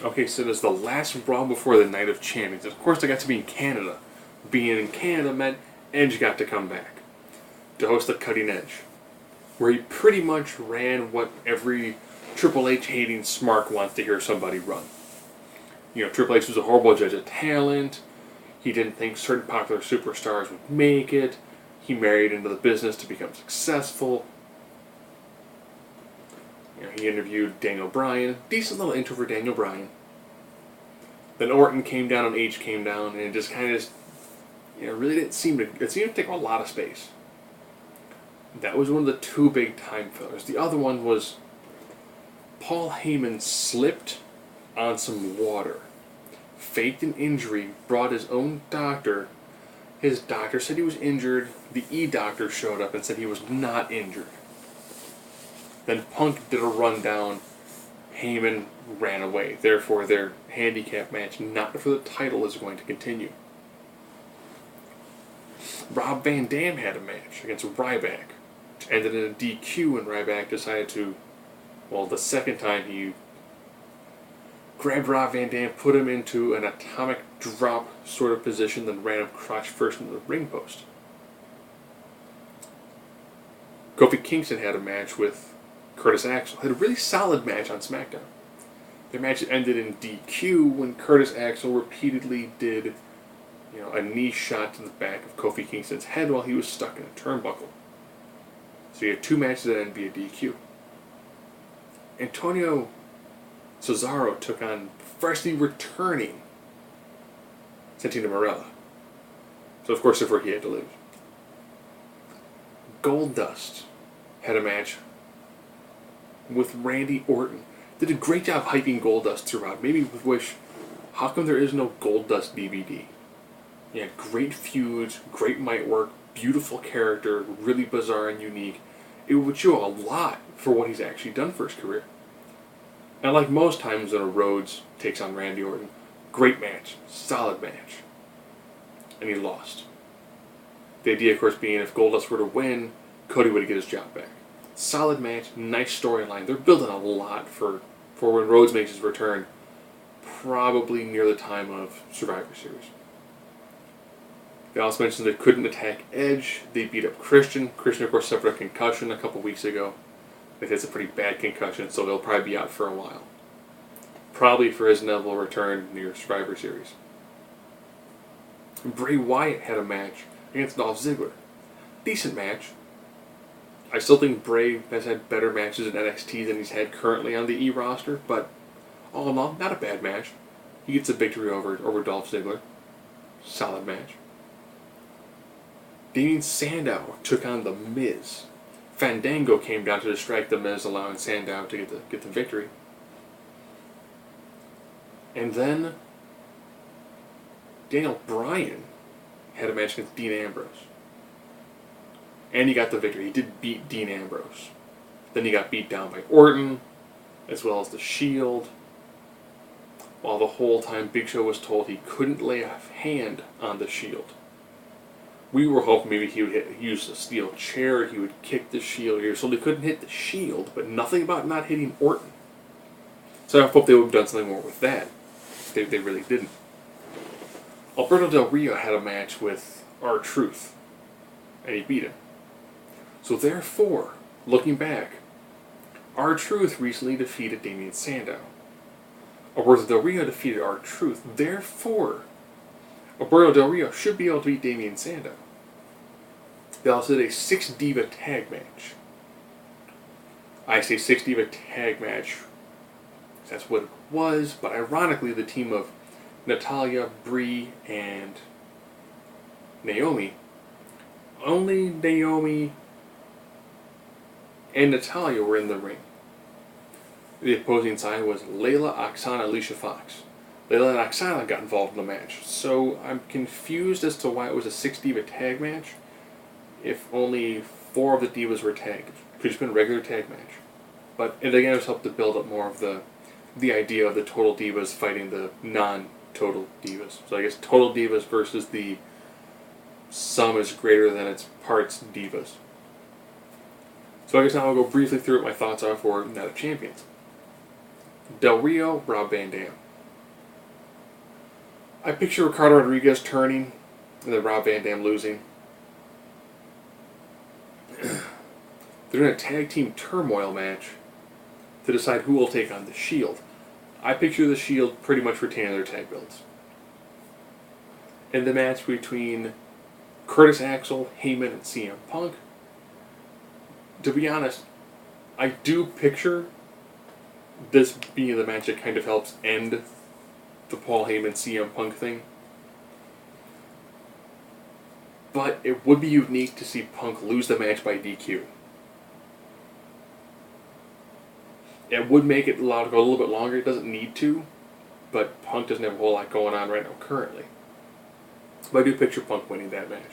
Okay, so this is the last Raw before the Night of Champions. Of course, I got to be in Canada. Being in Canada meant Edge got to come back to host the Cutting Edge, where he pretty much ran what every Triple H hating smark wants to hear somebody run. You know, Triple H was a horrible judge of talent. He didn't think certain popular superstars would make it. He married into the business to become successful. You know, he interviewed Daniel Bryan. Decent little intro for Daniel Bryan. Then Orton came down and H came down, and it just kind of, really didn't seem to. It seemed to take a lot of space. That was one of the two big time fillers. The other one was Paul Heyman slipped on some water, faked an injury, brought his own doctor. His doctor said he was injured. The E-doctor showed up and said he was not injured. Then Punk did a rundown. Heyman ran away. Therefore, their handicap match, not for the title, is going to continue. Rob Van Dam had a match against Ryback, which ended in a DQ when Ryback decided to, the second time he grabbed Rob Van Dam, put him into an atomic drop sort of position, then ran him crotch first into the ring post. Kofi Kingston had a match with Curtis Axel. Had a really solid match on SmackDown. Their match ended in DQ when Curtis Axel repeatedly did, a knee shot to the back of Kofi Kingston's head while he was stuck in a turnbuckle. So you had two matches that ended via DQ. Antonio Cesaro took on freshly returning Santino Marella. So of course, therefore, he had to lose. Goldust had a match with Randy Orton. Did a great job hyping Goldust throughout. Maybe wish, how come there is no Goldust DVD? Yeah, great feuds, great mic work, beautiful character, really bizarre and unique. It would show a lot for what he's actually done for his career. And like most times when a Rhodes takes on Randy Orton, great match, solid match. And he lost. The idea, of course, being if Goldust were to win, Cody would get his job back. Solid match, nice storyline. They're building a lot for when Rhodes makes his return, probably near the time of Survivor Series. They also mentioned they couldn't attack Edge. They beat up Christian. Christian, of course, suffered a concussion a couple weeks ago. It's a pretty bad concussion, so he'll probably be out for a while. Probably for his inevitable return near Survivor Series. Bray Wyatt had a match against Dolph Ziggler. Decent match. I still think Bray has had better matches in NXT than he's had currently on the E roster, but all in all, not a bad match. He gets a victory over Dolph Ziggler. Solid match. Damien Sandow took on The Miz. Fandango came down to distract The Miz, allowing Sandow to get the victory. And then Daniel Bryan had a match against Dean Ambrose. And he got the victory. He did beat Dean Ambrose. Then he got beat down by Orton, as well as The Shield. While the whole time Big Show was told he couldn't lay a hand on The Shield. We were hoping maybe he would use a steel chair, he would kick the Shield here, so they couldn't hit the Shield, but nothing about not hitting Orton. So I hope they would have done something more with that. They really didn't. Alberto Del Rio had a match with R-Truth, and he beat him. So therefore, looking back, R-Truth recently defeated Damien Sandow. Alberto Del Rio defeated R-Truth. Therefore, Alberto Del Rio should be able to beat Damien Sandow. They also did a 6-diva tag match. I say 6-diva tag match. That's what it was, but ironically the team of Natalya, Brie, and Naomi, only Naomi and Natalya were in the ring. The opposing side was Layla, Oksana, Alicia Fox. Layla and Oksana got involved in the match, so I'm confused as to why it was a 6-diva tag match if only 4 of the divas were tagged. It could have just been a regular tag match. But it again was helped to build up more of the idea of the total divas fighting the non-total divas. So I guess total divas versus the sum is greater than its parts divas. So I guess now I'll go briefly through what my thoughts are for Night of Champions. Del Rio, Rob Van Dam. I picture Ricardo Rodriguez turning and then Rob Van Dam losing. They're doing a tag team turmoil match to decide who will take on the Shield. I picture the Shield pretty much retaining their tag belts. In the match between Curtis Axel, Heyman, and CM Punk, to be honest, I do picture this being the match that kind of helps end the Paul Heyman CM Punk thing. But it would be unique to see Punk lose the match by DQ. It would make it allow to go a little bit longer. It doesn't need to, but Punk doesn't have a whole lot going on right now currently. But I do picture Punk winning that match.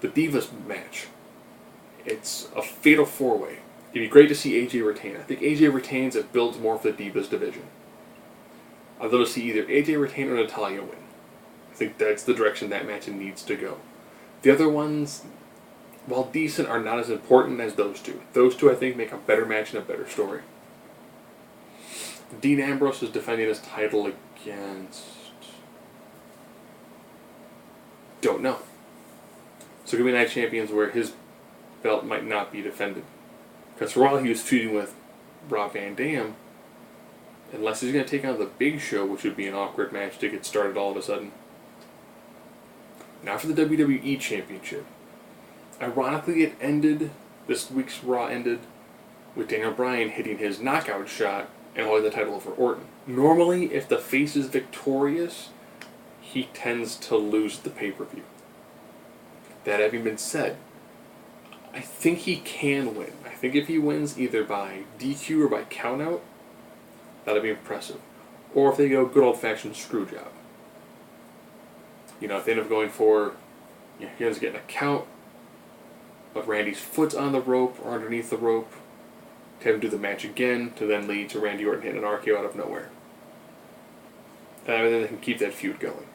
The Divas match. It's a fatal four-way. It'd be great to see AJ retain. I think AJ retains, it builds more for the Divas division. I'd love to see either AJ retain or Natalya win. I think that's the direction that match needs to go. The other ones, while decent, are not as important as those two. Those two, I think, make a better match and a better story. Dean Ambrose is defending his title against... don't know. So Good Night Champions where his belt might not be defended. Because for a while he was feuding with Rob Van Dam, unless he's going to take on the Big Show, which would be an awkward match to get started all of a sudden. Now for the WWE Championship. Ironically, it ended, this week's Raw ended, with Daniel Bryan hitting his knockout shot and holding the title over Orton. Normally, if the face is victorious, he tends to lose the pay-per-view. That having been said, I think he can win. I think if he wins either by DQ or by countout, that'd be impressive. Or if they go good old-fashioned screw job. You know, if they end up going for, he ends up getting a count, but Randy's foot's on the rope or underneath the rope, to have him do the match again, to then lead to Randy Orton hitting an RKO out of nowhere. And then they can keep that feud going.